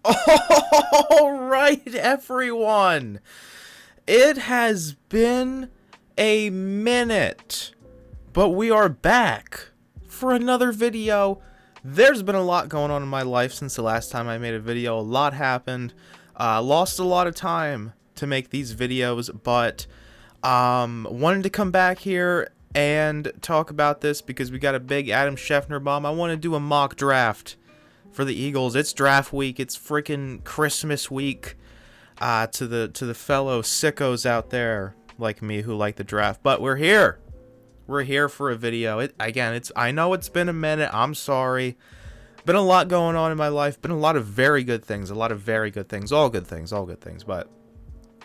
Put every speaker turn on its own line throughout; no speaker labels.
All right, everyone. It has been a minute, but we are back for another video. There's been a lot going on in my life since the last time I made a video. A lot happened. Lost a lot of time to make these videos, but wanted to come back here and talk about this because we got a big Adam Schefter bomb. I want to do a mock draft for the Eagles. It's draft week. It's freaking Christmas week. To the fellow sickos out there like me who like the draft, but we're here. We're here for a video. I know it's been a minute. I'm sorry. Been a lot going on in my life. Been a lot of very good things. All good things. But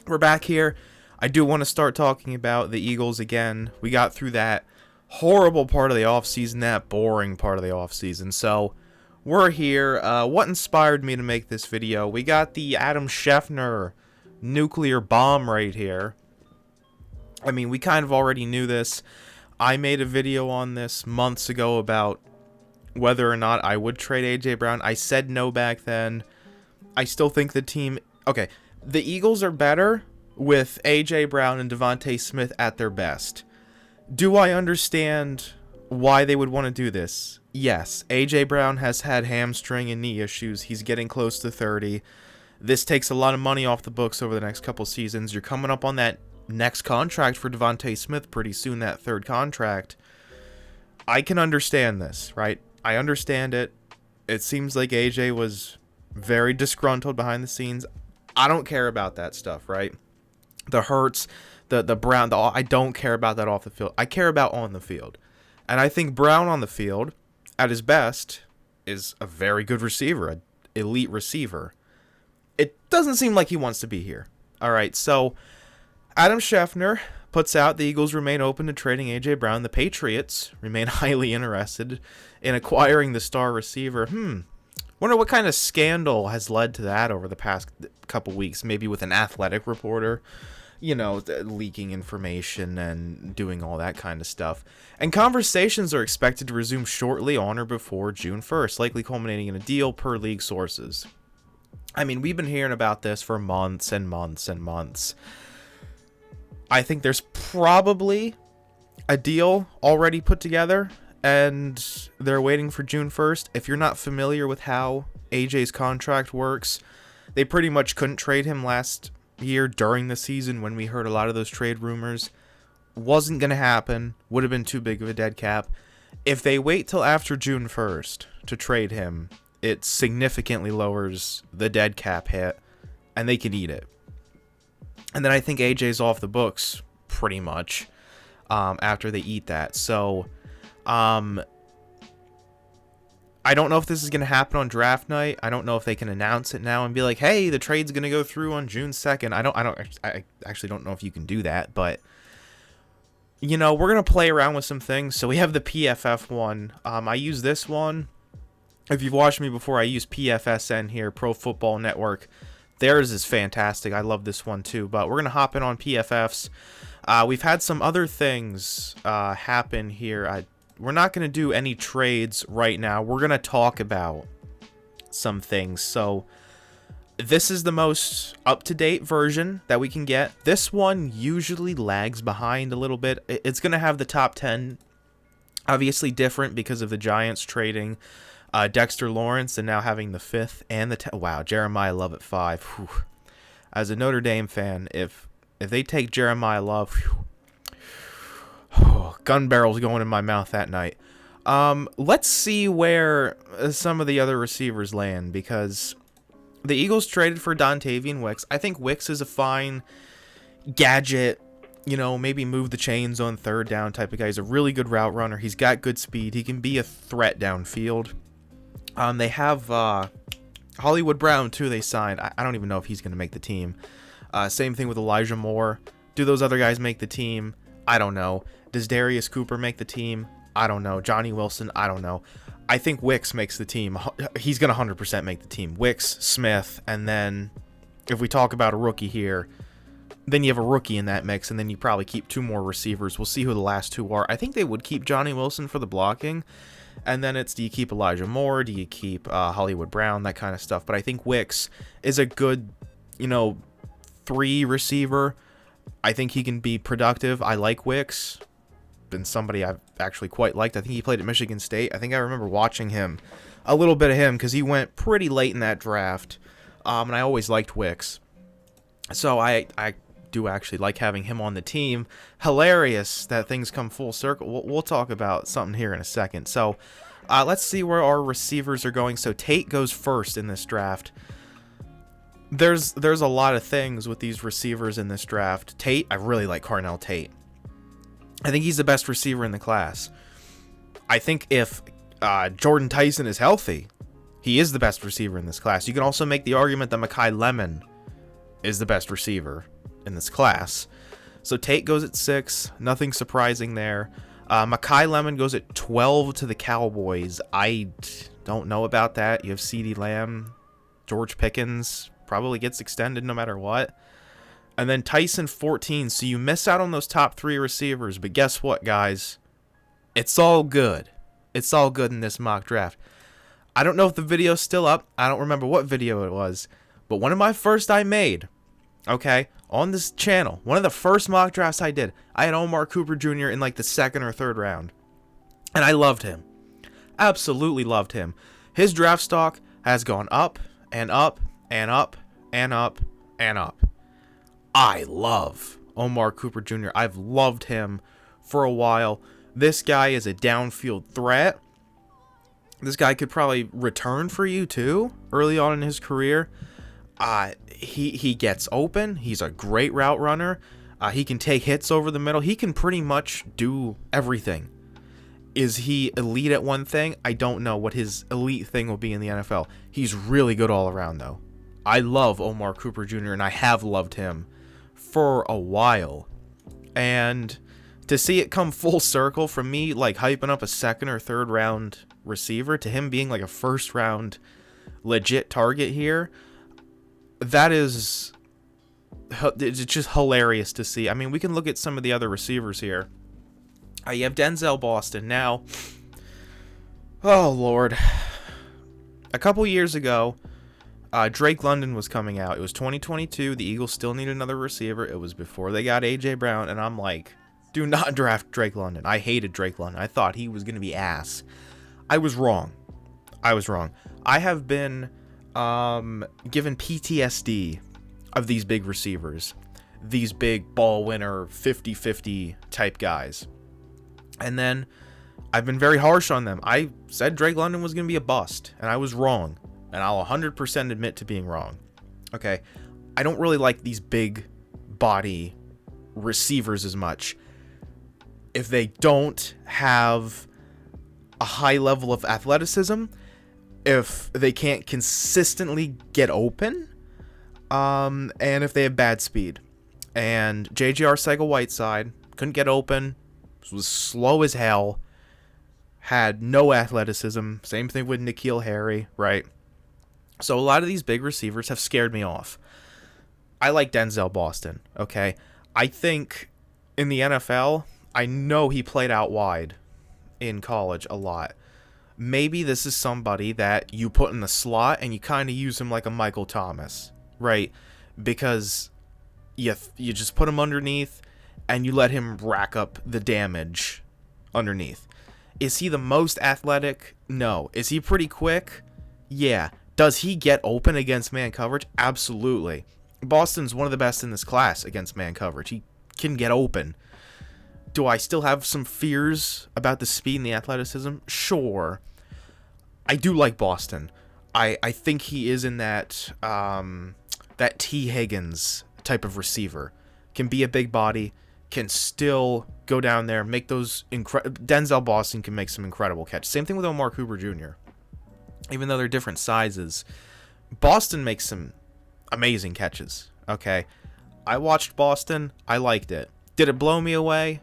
we're back here. I do want to start talking about the Eagles again. We got through that horrible part of the offseason, that boring part of the offseason. So we're here. What inspired me to make this video? We got the Adam Schefter nuclear bomb right here. I mean, we kind of already knew this. I made a video on this months ago about whether or not I would trade A.J. Brown. I said no back then. I still think the team... Okay, the Eagles are better with A.J. Brown and Devontae Smith at their best. Do I understand why they would want to do this? Yes, A.J. Brown has had hamstring and knee issues. He's getting close to 30. This takes a lot of money off the books over the next couple seasons. You're coming up on that next contract for Devontae Smith pretty soon, that third contract. I can understand this, right? I understand it. It seems like A.J. was very disgruntled behind the scenes. I don't care about that stuff, right? The hurts, the Brown, I don't care about that off the field. I care about on the field. And I think Brown on the field, at his best, is a very good receiver, an elite receiver. It doesn't seem like he wants to be here. All right, so Adam Schefter puts out the Eagles remain open to trading A.J. Brown. The Patriots remain highly interested in acquiring the star receiver. Wonder what kind of scandal has led to that over the past couple weeks, maybe with an athletic reporter, leaking information and doing all that kind of stuff. And conversations are expected to resume shortly on or before June 1st, likely culminating in a deal per league sources. I mean, we've been hearing about this for months and months and months. I think there's probably a deal already put together, and they're waiting for June 1st. If you're not familiar with how AJ's contract works, they pretty much couldn't trade him last year during the season when we heard a lot of those trade rumors. Wasn't going to happen. Would have been too big of a dead cap. If they wait till after June 1st to trade him, it significantly lowers the dead cap hit, and they can eat it. And then I think AJ's off the books pretty much after they eat that. So I don't know if this is going to happen on draft night. I don't know if they can announce it now and be like, hey, the trade's going to go through on June 2nd. I actually don't know if you can do that, but we're going to play around with some things. So we have the PFF one. I use this one. If you've watched me before, I use PFSN here, Pro Football Network. Theirs is fantastic. I love this one too, but we're going to hop in on PFF's. We've had some other things happen here. We're not going to do any trades right now. We're going to talk about some things. So this is the most up-to-date version that we can get. This one usually lags behind a little bit. It's going to have the top 10, obviously different because of the Giants trading Dexter Lawrence and now having the 5th and the 10th. Wow, Jeremiah Love at 5. Whew. As a Notre Dame fan, if they take Jeremiah Love, gun barrels going in my mouth that night. Let's see where some of the other receivers land, because the Eagles traded for Dontavian Wicks. I think Wicks is a fine gadget, maybe move the chains on third down type of guy. He's a really good route runner. He's got good speed. He can be a threat downfield. They have Hollywood Brown, too, they signed. I don't even know if he's going to make the team. Same thing with Elijah Moore. Do those other guys make the team? I don't know. Does Darius Cooper make the team? I don't know. Johnny Wilson? I don't know. I think Wicks makes the team. He's going to 100% make the team. Wicks, Smith, and then if we talk about a rookie here, then you have a rookie in that mix, and then you probably keep 2 more receivers. We'll see who the last 2 are. I think they would keep Johnny Wilson for the blocking. And then it's, do you keep Elijah Moore? Do you keep Hollywood Brown? That kind of stuff. But I think Wicks is a good, 3 receiver. I think he can be productive. I like Wicks. Been somebody I've actually quite liked. I think he played at Michigan State. I think I remember watching him, a little bit of him, because he went pretty late in that draft. And I always liked Wicks. So I do actually like having him on the team. Hilarious that things come full circle. We'll talk about something here in a second. So let's see where our receivers are going. So Tate goes first in this draft. There's a lot of things with these receivers in this draft. Tate, I really like Carnell Tate. I think he's the best receiver in the class. I think if Jordan Tyson is healthy, he is the best receiver in this class. You can also make the argument that Makai Lemon is the best receiver in this class. So Tate goes at 6. Nothing surprising there. Makai Lemon goes at 12 to the Cowboys. I don't know about that. You have CeeDee Lamb. George Pickens probably gets extended no matter what. And then Tyson 14. So you miss out on those top 3 receivers. But guess what, guys? It's all good. It's all good in this mock draft. I don't know if the video's still up. I don't remember what video it was. But one of my first I made, okay, on this channel, one of the first mock drafts I did, I had Omar Cooper Jr. in like the 2nd or 3rd round. And I loved him. Absolutely loved him. His draft stock has gone up and up and up and up and up. I love Omar Cooper Jr. I've loved him for a while. This guy is a downfield threat. This guy could probably return for you too early on in his career. He gets open. He's a great route runner. He can take hits over the middle. He can pretty much do everything. Is he elite at one thing? I don't know what his elite thing will be in the NFL. He's really good all around though. I love Omar Cooper Jr. and I have loved him for a while. And to see it come full circle from me like hyping up a 2nd or 3rd round receiver to him being like a 1st round legit target here, it's just hilarious to see. I mean, we can look at some of the other receivers here. You have Denzel Boston. Now, oh Lord, a couple years ago, Drake London was coming out. It was 2022. The Eagles still need another receiver. It was before they got A.J. Brown, and I'm like, do not draft Drake London. I hated Drake London. I thought he was going to be ass. I was wrong. I have been given PTSD of these big receivers, these big ball winner 50-50 type guys. And then I've been very harsh on them. I said Drake London was going to be a bust, and I was wrong. And I'll 100% admit to being wrong. Okay, I don't really like these big body receivers as much if they don't have a high level of athleticism, if they can't consistently get open, and if they have bad speed. And J.J. Arcega-Whiteside couldn't get open, was slow as hell, had no athleticism. Same thing with N'Keal Harry, right? So a lot of these big receivers have scared me off. I like Denzel Boston, okay? I think in the NFL, I know he played out wide in college a lot. Maybe this is somebody that you put in the slot and you kind of use him like a Michael Thomas, right? Because you just put him underneath and you let him rack up the damage underneath. Is he the most athletic? No. Is he pretty quick? Yeah. Does he get open against man coverage? Absolutely. Boston's one of the best in this class against man coverage. He can get open. Do I still have some fears about the speed and the athleticism? Sure. I do like Boston. I think he is in that that T. Higgins type of receiver. Can be a big body, can still go down there, make those Denzel Boston can make some incredible catches. Same thing with Omar Cooper Jr. Even though they're different sizes, Boston makes some amazing catches. Okay, I watched Boston. I liked it. Did it blow me away?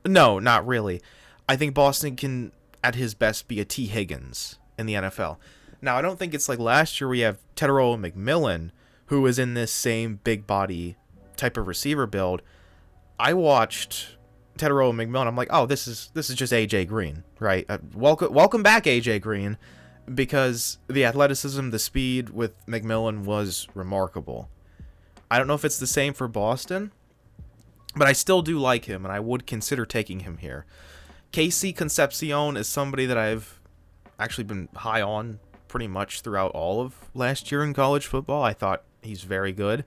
No, not really. I think Boston can, at his best, be a T. Higgins in the NFL. Now, I don't think it's like last year we have Tetairoa McMillan, who is in this same big body type of receiver build. I watched Teteroa McMillan, I'm like, oh, this is just AJ Green, right? Welcome back, AJ Green, because the athleticism, the speed with McMillan was remarkable. I don't know if it's the same for Boston, but I still do like him, and I would consider taking him here. Casey Concepcion is somebody that I've actually been high on pretty much throughout all of last year in college football. I thought he's very good.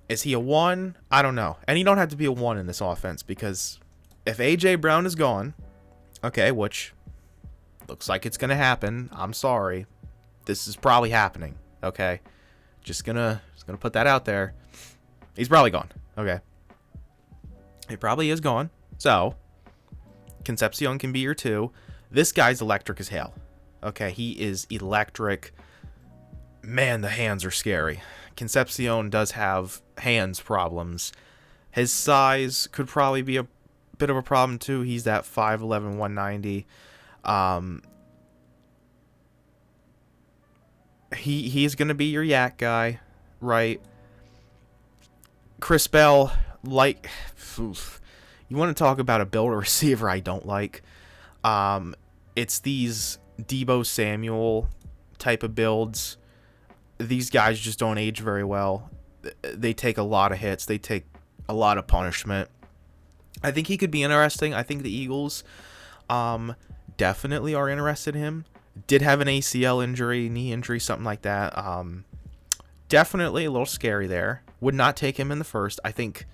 Is he a 1? I don't know. And you don't have to be a 1 in this offense, because if A.J. Brown is gone, okay, which looks like it's going to happen. I'm sorry. This is probably happening, okay? Just gonna put that out there. He's probably gone, okay? He probably is gone. So, Concepcion can be your 2. This guy's electric as hell. Okay, he is electric. Man, the hands are scary. Concepcion does have hands problems. His size could probably be a bit of a problem too. He's that 5'11", 190. He's going to be your yak guy, right? Chris Bell, like, oof, you want to talk about a builder receiver I don't like. It's these Deebo Samuel type of builds. These guys just don't age very well. They take a lot of hits. They take a lot of punishment. I think he could be interesting. I think the Eagles definitely are interested in him. Did have an ACL injury, knee injury, something like that. Definitely a little scary there. Would not take him in the first. I think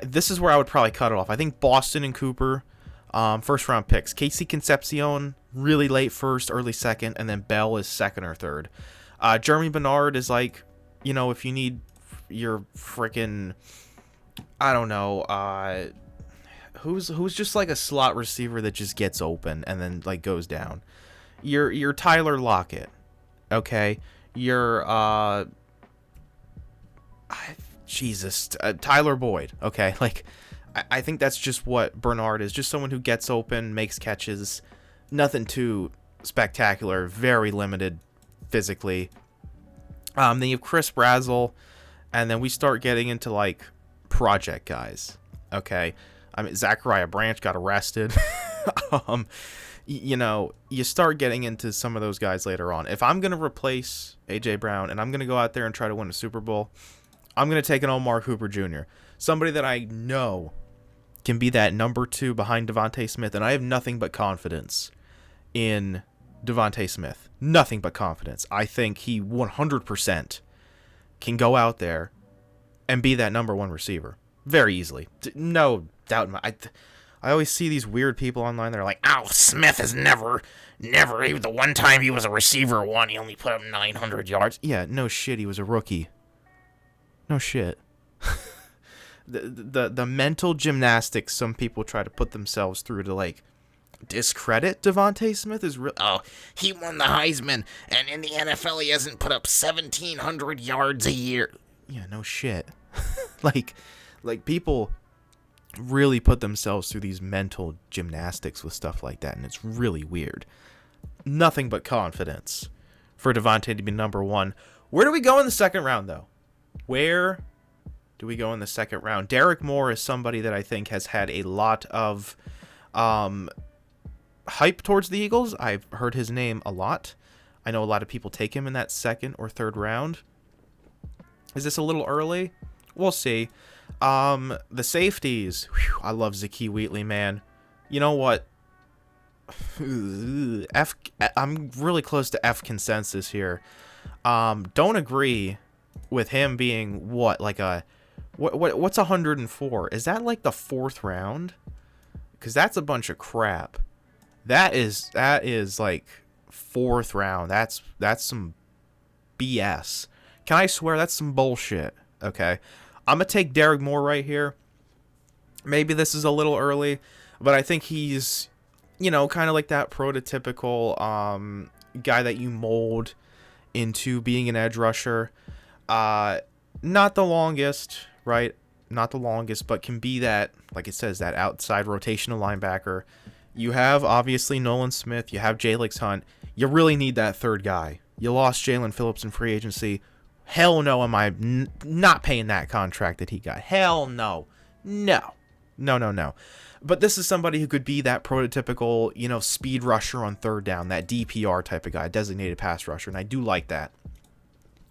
this is where I would probably cut it off. I think Boston and Cooper, first round picks. Casey Concepcion, really late first, early second, and then Bell is second or third. Jeremy Bernard is like, you know, if you need your freaking, I don't know, who's just like a slot receiver that just gets open and then like goes down. You're Tyler Lockett, okay? You're Tyler Boyd, okay? Like, I think that's just what Bernard is. Just someone who gets open, makes catches. Nothing too spectacular. Very limited physically. Then you have Chris Brazzell. And then we start getting into, like, project guys. Okay? I mean, Zachariah Branch got arrested. You know, you start getting into some of those guys later on. If I'm going to replace A.J. Brown and I'm going to go out there and try to win a Super Bowl, I'm going to take an Omar Cooper Jr. Somebody that I know can be that number 2 behind Devontae Smith, and I have nothing but confidence in Devontae Smith. Nothing but confidence. I think he 100% can go out there and be that number 1 receiver very easily. No doubt in my... I always see these weird people online that are like, "Oh, Smith has never, even the one time he was a receiver 1, he only put up 900 yards." Yeah, no shit, he was a rookie. No shit. The mental gymnastics some people try to put themselves through to, like, discredit Devontae Smith is real. Oh, he won the Heisman, and in the NFL he hasn't put up 1,700 yards a year. Yeah, no shit. like people really put themselves through these mental gymnastics with stuff like that, and it's really weird. Nothing but confidence for Devontae to be number 1. Where do we go in the second round, though? Where do we go in the second round? Derek Moore is somebody that I think has had a lot of hype towards the Eagles. I've heard his name a lot. I know a lot of people take him in that second or third round. Is this a little early? We'll see. The safeties. Whew, I love Zakee Wheatley, man. You know what? I'm really close to F consensus here. Don't agree with him being what, like a what's 104? Is that like the 4th round? Because that's a bunch of crap. That is like 4th round. That's some BS. Can I swear that's some bullshit? Okay, I'm gonna take Derek Moore right here. Maybe this is a little early, but I think he's, you know, kind of like that prototypical guy that you mold into being an edge rusher. Not the longest, right? Not the longest, but can be that, like it says, that outside rotational linebacker. You have, obviously, Nolan Smith. You have Jalix Hunt. You really need that third guy. You lost Jalen Phillips in free agency. Hell no am I not paying that contract that he got. Hell no. No. No, no, no. But this is somebody who could be that prototypical, you know, speed rusher on third down, that DPR type of guy, designated pass rusher, and I do like that.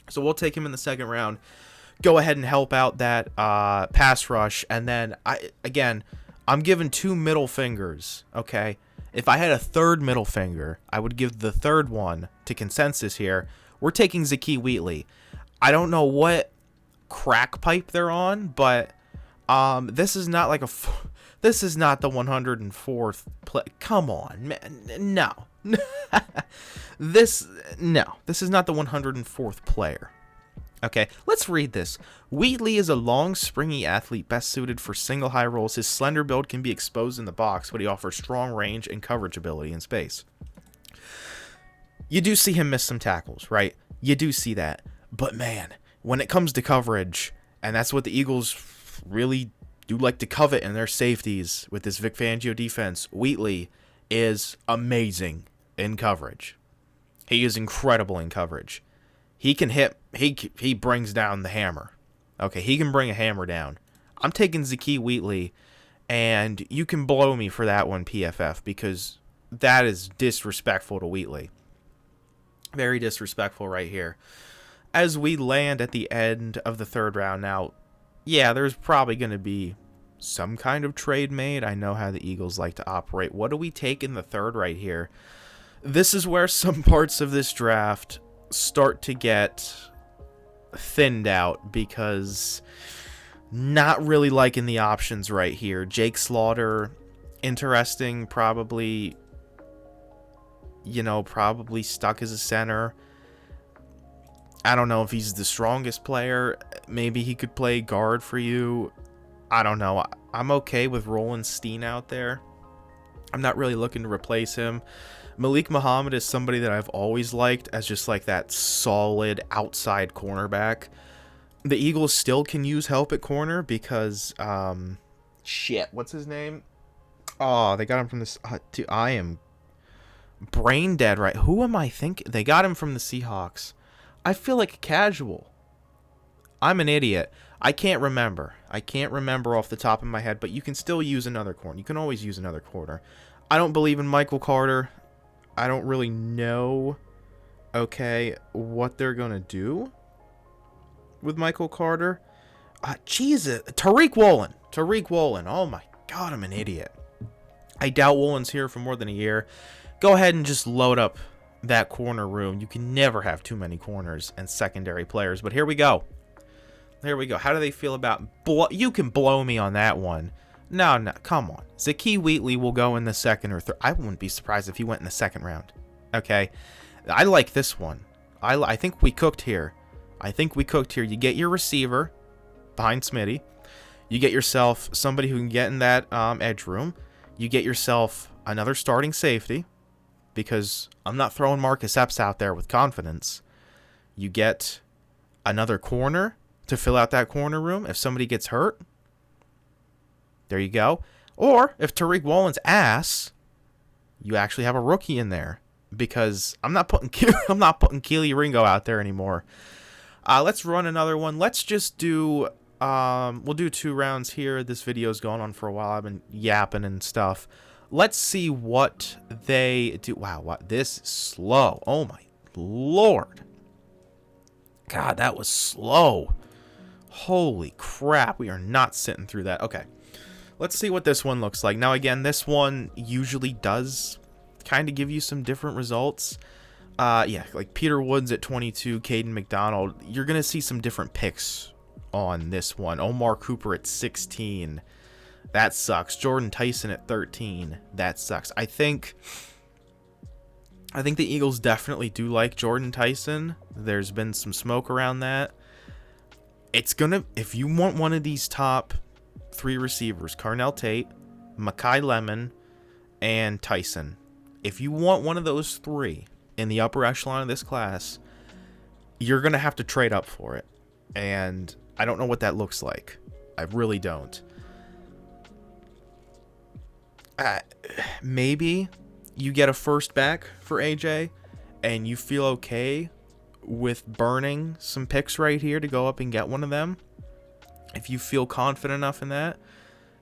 So we'll take him in the second round. Go ahead and help out that pass rush, and then I'm giving 2 middle fingers, okay? If I had a third middle finger, I would give the third one to consensus here. We're taking Zakee Wheatley. I don't know what crack pipe they're on, but this is not like this is not the 104th play. Come on, man. No. This is not the 104th player. Okay, let's read this. Wheatley is a long, springy athlete best suited for single high rolls. His slender build can be exposed in the box, but he offers strong range and coverage ability in space. You do see him miss some tackles, right? You do see that. But man, when it comes to coverage, and that's what the Eagles really do like to covet in their safeties with this Vic Fangio defense, Wheatley is amazing in coverage. He is incredible in coverage. He can hit, he brings down the hammer. Okay, he can bring a hammer down. I'm taking Zakee Wheatley, and you can blow me for that one, PFF, because that is disrespectful to Wheatley. Very disrespectful right here. As we land at the end of the third round now, yeah, there's probably going to be some kind of trade made. I know how the Eagles like to operate. What do we take in the third right here? This is where some parts of this draft start to get thinned out, because not really liking the options right here. Jake Slaughter, interesting, probably stuck as a center. I don't know if he's the strongest player. Maybe he could play guard for you. I don't know. I'm okay with Roland Steen out there. I'm not really looking to replace him. Malik Muhammad is somebody that I've always liked as just like that solid outside cornerback. The Eagles still can use help at corner because, what's his name? Oh, they got him from this. I am brain dead, right? Who am I thinking? They got him from the Seahawks. I feel like a casual. I'm an idiot. I can't remember. Off the top of my head, but you can still use another corner. You can always use another corner. I don't believe in Michael Carter. I don't really know, what they're going to do with Michael Carter. Jesus. Tariq Woolen. Oh, my God, I'm an idiot. I doubt Woolen's here for more than a year. Go ahead and just load up that corner room. You can never have too many corners and secondary players, but here we go. How do they feel about... You can blow me on that one. No, come on. Zakee Wheatley will go in the second or third. I wouldn't be surprised if he went in the second round. Okay? I like this one. I think we cooked here. You get your receiver behind Smitty. You get yourself somebody who can get in that edge room. You get yourself another starting safety, because I'm not throwing Marcus Epps out there with confidence. You get another corner to fill out that corner room if somebody gets hurt. There you go. Or if Tariq Woolen's ass, you actually have a rookie in there, because I'm not putting Keely Ringo out there anymore. Let's run another one. Let's just do we'll do 2 rounds here. This video's gone on for a while. I've been yapping and stuff. Let's see what they do. Wow, what, this is slow. Oh my Lord. God, that was slow. Holy crap, we are not sitting through that. Okay. Let's see what this one looks like. Now, again, this one usually does kind of give you some different results. Yeah, like Peter Woods at 22, Caden McDonald. You're going to see some different picks on this one. Omar Cooper at 16. That sucks. Jordan Tyson at 13. That sucks. I think the Eagles definitely do like Jordan Tyson. There's been some smoke around that. It's going to, if you want one of these top 3 receivers, Carnell Tate, Makai Lemon, and Tyson. If you want one of those 3 in the upper echelon of this class, you're going to have to trade up for it. And I don't know what that looks like. I really don't. Maybe you get a first back for AJ and you feel okay with burning some picks right here to go up and get one of them. If you feel confident enough in that,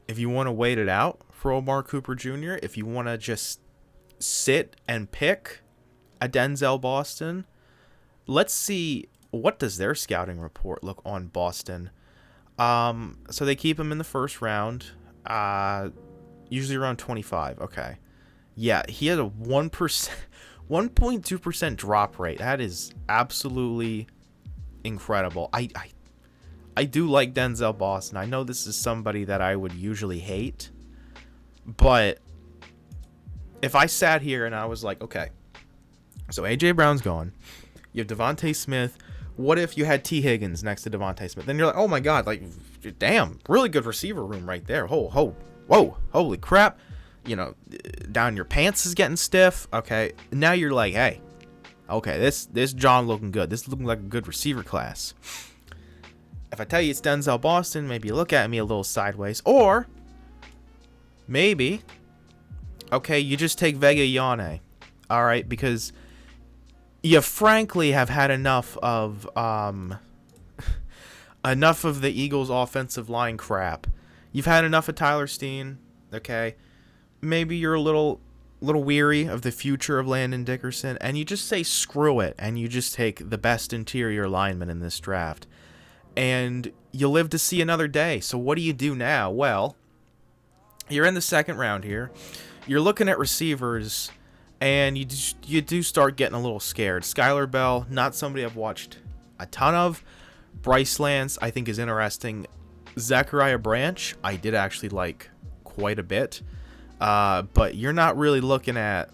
if you want to wait it out for Omar Cooper Jr., if you want to just sit and pick a Denzel Boston, let's see, what does their scouting report look on Boston? So they keep him in the first round, usually around 25. Okay. Yeah, he had a 1%, 1.2% drop rate. That is absolutely incredible. I do like Denzel Boston. I know this is somebody that I would usually hate, but if I sat here and I was like, okay, so A.J. Brown's gone, you have Devontae Smith. What if you had T. Higgins next to Devontae Smith? Then you're like, oh my God, like, damn, really good receiver room right there. Whoa, holy crap. You know, down your pants is getting stiff. Okay, now you're like, hey, okay, this John looking good. This is looking like a good receiver class. If I tell you it's Denzel Boston, maybe you look at me a little sideways. Or maybe, okay, you just take Vega Ioane. All right, because you frankly have had enough of the Eagles' offensive line crap. You've had enough of Tyler Steen. Okay, maybe you're a little weary of the future of Landon Dickerson, and you just say screw it, and you just take the best interior lineman in this draft, and you live to see another day. So what do you do now? Well, you're in the second round here. You're looking at receivers, and you do start getting a little scared. Skylar Bell, not somebody I've watched a ton of. Bryce Lance, I think, is interesting. Zachariah Branch, I did actually like quite a bit. But you're not really looking at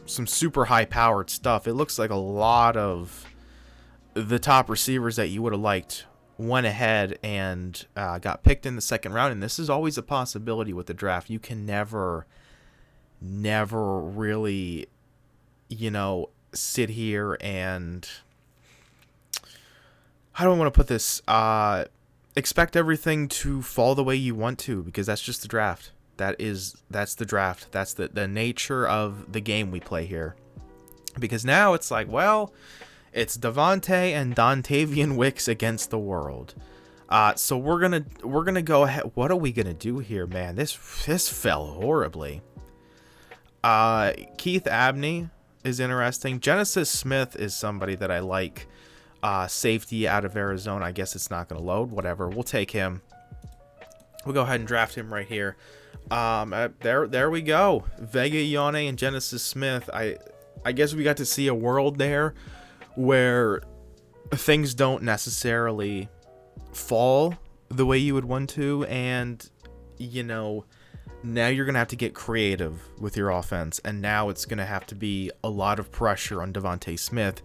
some super high-powered stuff. It looks like a lot of the top receivers that you would have liked went ahead and got picked in the second round. And this is always a possibility with the draft. You can never really, sit here and, how do I want to put this? Expect everything to fall the way you want to, because that's just the draft. That's the draft. That's the nature of the game we play here. Because now it's like, well, it's Devontae and Dontavian Wicks against the world. So we're gonna go ahead. What are we gonna do here, man? This fell horribly. Keith Abney is interesting. Genesis Smith is somebody that I like. Safety out of Arizona. I guess it's not gonna load. Whatever. We'll take him. We'll go ahead and draft him right here. There we go. Vega Ioane and Genesis Smith. I guess we got to see a world there where things don't necessarily fall the way you would want to, and now you're gonna have to get creative with your offense, and now it's gonna have to be a lot of pressure on Devontae Smith.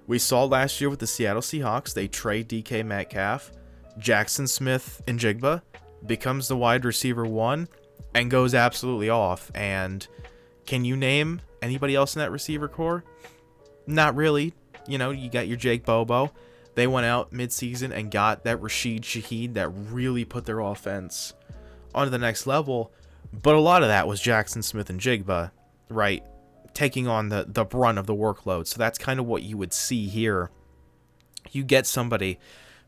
We saw last year with the Seattle Seahawks, they trade DK Metcalf, Jackson Smith-Njigba becomes the wide receiver 1 and goes absolutely off. And can you name anybody else in that receiver core? Not really. You got your Jake Bobo. They went out midseason and got that Rashid Shaheed that really put their offense onto the next level. But a lot of that was Jackson Smith-Njigba, right, taking on the brunt of the workload. So that's kind of what you would see here. You get somebody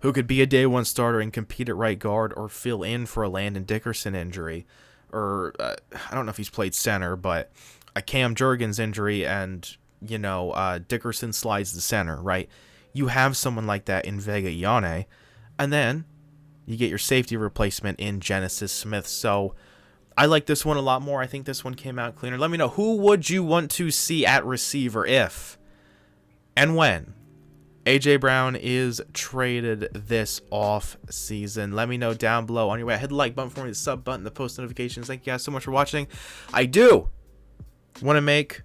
who could be a day one starter and compete at right guard, or fill in for a Landon Dickerson injury, or I don't know if he's played center, but a Cam Jurgens injury, and Dickerson slides the center, right? You have someone like that in Vega Ioane, and then you get your safety replacement in Genesis Smith. So I like this one a lot more. I think this one came out cleaner. Let me know, who would you want to see at receiver if and when A.J. Brown is traded this off season? Let me know down below. On your way, hit the like button for me, the sub button, the post notifications. Thank you guys so much for watching. I do want to make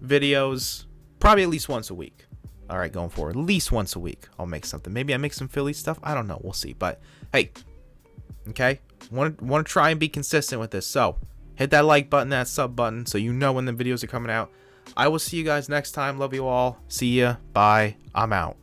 videos probably at least once a week. All right, going forward, at least once a week I'll make something. Maybe I make some Philly stuff. I don't know. We'll see. But hey, okay, want to try and be consistent with this. So hit that like button, that sub button, so you know when the videos are coming out. I will see you guys next time. Love you all. See ya. Bye. I'm out.